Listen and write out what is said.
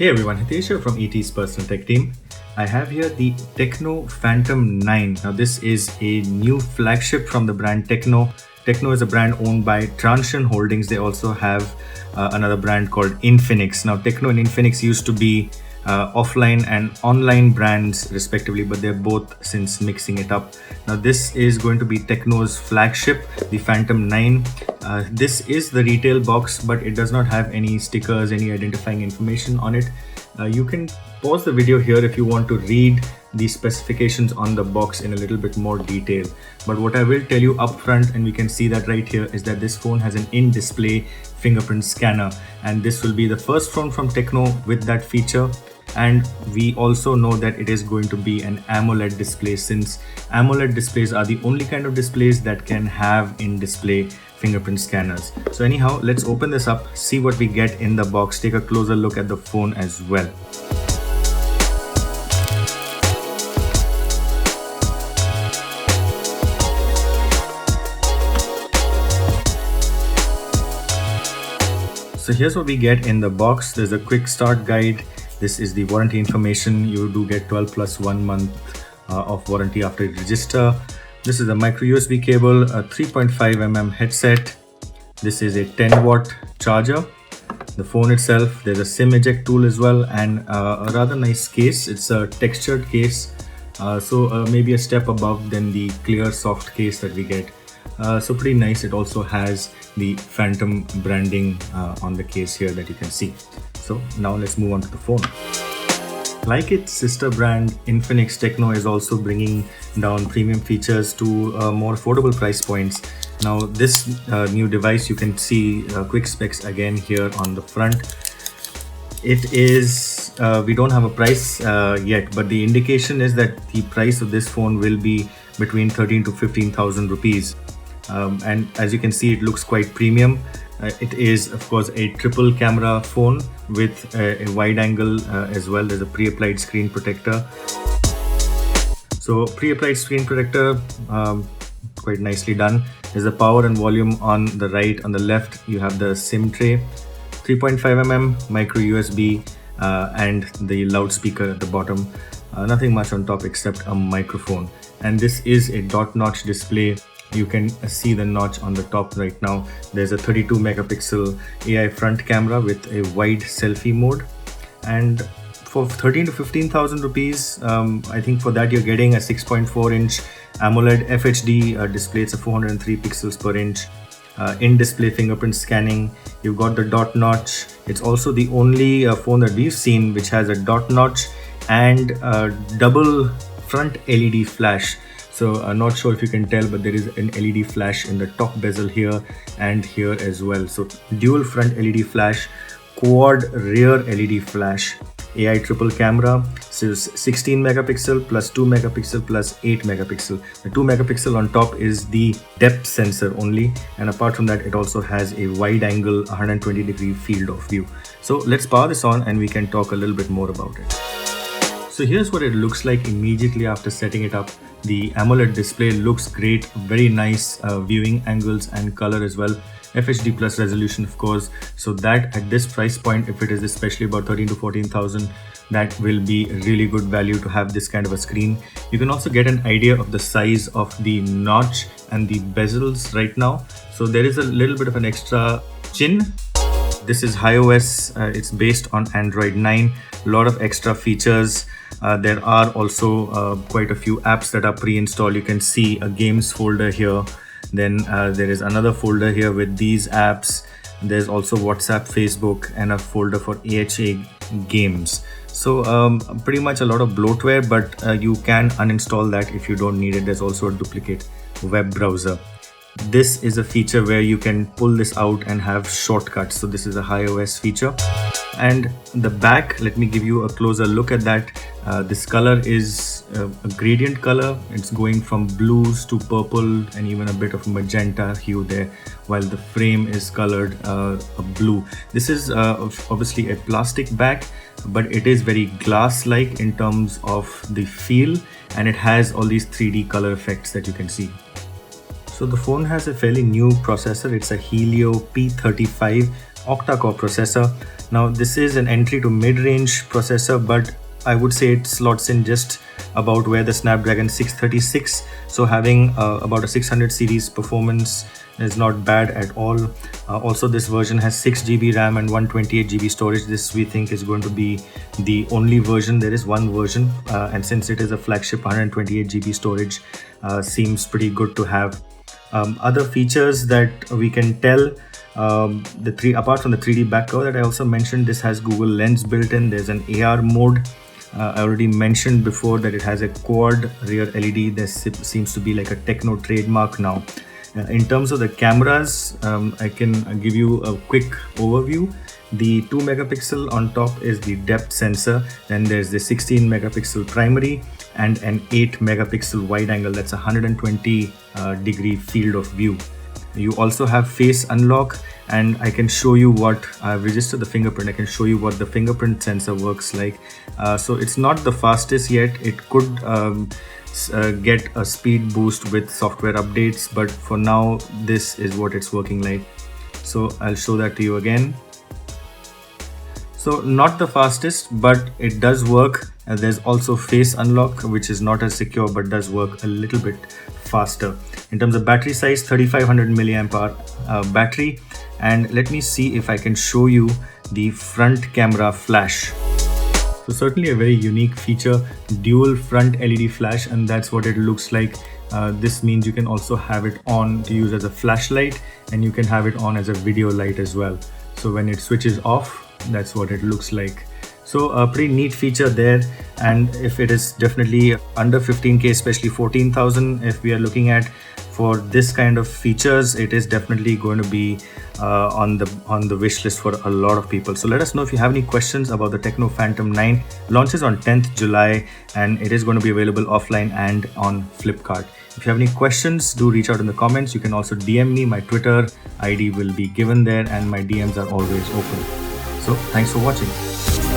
Hey everyone, Hitesh here from ET's personal tech team. I have here the Tecno Phantom 9. Now this is a new flagship from the brand Tecno. Tecno is a brand owned by Transsion Holdings. They also have another brand called Infinix. Now Tecno and Infinix used to be offline and online brands respectively, but they're both since mixing it up. Now this is going to be Tecno's flagship, the Phantom 9. This is the retail box, but it does not have any stickers, any identifying information on it. You can pause the video here if you want to read the specifications on the box in a little bit more detail. But what I will tell you up front, and we can see that right here, is that this phone has an in-display fingerprint scanner, and this will be the first phone from Tecno with that feature. And we also know that it is going to be an AMOLED display, since AMOLED displays are the only kind of displays that can have in-display fingerprint scanners. So anyhow, let's open this up, see what we get in the box, take a closer look at the phone as well. So here's what we get in the box. There's a quick start guide. This is the warranty information. You do get 12 plus 1 month of warranty after you register. This is a micro USB cable, a 3.5mm headset. This is a 10 watt charger. The phone itself, there's a SIM eject tool as well, and a rather nice case. It's a textured case, so maybe a step above than the clear soft case that we get. So pretty nice. It also has the Phantom branding on the case here that you can see. So now let's move on to the phone. Like its sister brand Infinix, Tecno is also bringing down premium features to more affordable price points. Now this new device, you can see quick specs again here on the front. It is, we don't have a price yet, but the indication is that the price of this phone will be between 13 to 15,000 rupees. And as you can see, it looks quite premium. It is of course a triple camera phone with a wide angle as well. There's a pre-applied screen protector. So pre-applied screen protector, quite nicely done. There's a power and volume on the right. On the left you have the SIM tray, 3.5mm micro USB, and the loudspeaker at the bottom. Nothing much on top except a microphone. And this is a dot notch display. You can see the notch on the top right now. There's a 32 megapixel AI front camera with a wide selfie mode. And for 13 to 15,000 rupees, I think for that you're getting a 6.4 inch AMOLED FHD display. It's a 403 pixels per inch. In-display fingerprint scanning. You've got the dot notch. It's also the only phone that we've seen which has a dot notch and double front LED flash. So I'm not sure if you can tell, but there is an LED flash in the top bezel here and here as well. So dual front LED flash, quad rear LED flash, AI triple camera. So 16 megapixel plus 2 megapixel plus 8 megapixel. The 2 megapixel on top is the depth sensor only, and apart from that it also has a wide angle 120 degree field of view. So let's power this on and we can talk a little bit more about it. So here's what it looks like immediately after setting it up. The AMOLED display looks great, very nice viewing angles and color as well. FHD plus resolution of course, so that at this price point, if it is especially about 13 to 14,000, that will be really good value to have this kind of a screen. You can also get an idea of the size of the notch and the bezels right now. So there is a little bit of an extra chin. This is iOS, it's based on Android 9, a lot of extra features. There are also quite a few apps that are pre-installed. You can see a games folder here. Then there is another folder here with these apps. There's also WhatsApp, Facebook, and a folder for AHA games. So pretty much a lot of bloatware, but you can uninstall that if you don't need it. There's also a duplicate web browser. This is a feature where you can pull this out and have shortcuts. So this is a iOS feature. And the back, let me give you a closer look at that. This color is a gradient color. It's going from blues to purple and even a bit of magenta hue there, while the frame is colored a blue. This is obviously a plastic back, but it is very glass-like in terms of the feel, and it has all these 3D color effects that you can see. So the phone has a fairly new processor. It's a Helio P35 octa-core processor. Now this is an entry to mid-range processor, but I would say it slots in just about where the Snapdragon 636. So having about a 600 series performance is not bad at all. Also, this version has 6 GB RAM and 128 GB storage. This we think is going to be the only version. There is one version, and since it is a flagship, 128 GB storage seems pretty good to have. Other features that we can tell, apart from the 3D back cover that I also mentioned, this has Google Lens built in. There's an AR mode. I already mentioned before that it has a quad rear LED. This seems to be like a Tecno trademark now. In terms of the cameras, I can give you a quick overview. The 2 megapixel on top is the depth sensor. Then there's the 16 megapixel primary and an 8 megapixel wide angle. That's a 120 degree field of view. You also have face unlock, and I can show you what I've registered the fingerprint. I can show you what the fingerprint sensor works like. So it's not the fastest yet. It could get a speed boost with software updates, but for now this is what it's working like. So I'll show that to you again. So not the fastest, but it does work. There's also face unlock, which is not as secure but does work a little bit faster. In terms of battery size, 3500 milliamp hour battery. And let me see if I can show you the front camera flash. So certainly a very unique feature, dual front LED flash, and that's what it looks like. This means you can also have it on to use as a flashlight, and you can have it on as a video light as well. So when it switches off, that's what it looks like. So a pretty neat feature there, and if it is definitely under 15K, especially 14,000, if we are looking at for this kind of features, it is definitely going to be on the wish list for a lot of people. So let us know if you have any questions about the Tecno Phantom 9. Launches on 10th July, and it is going to be available offline and on Flipkart. If you have any questions, do reach out in the comments. You can also DM me. My Twitter ID will be given there, and my DMs are always open. So thanks for watching.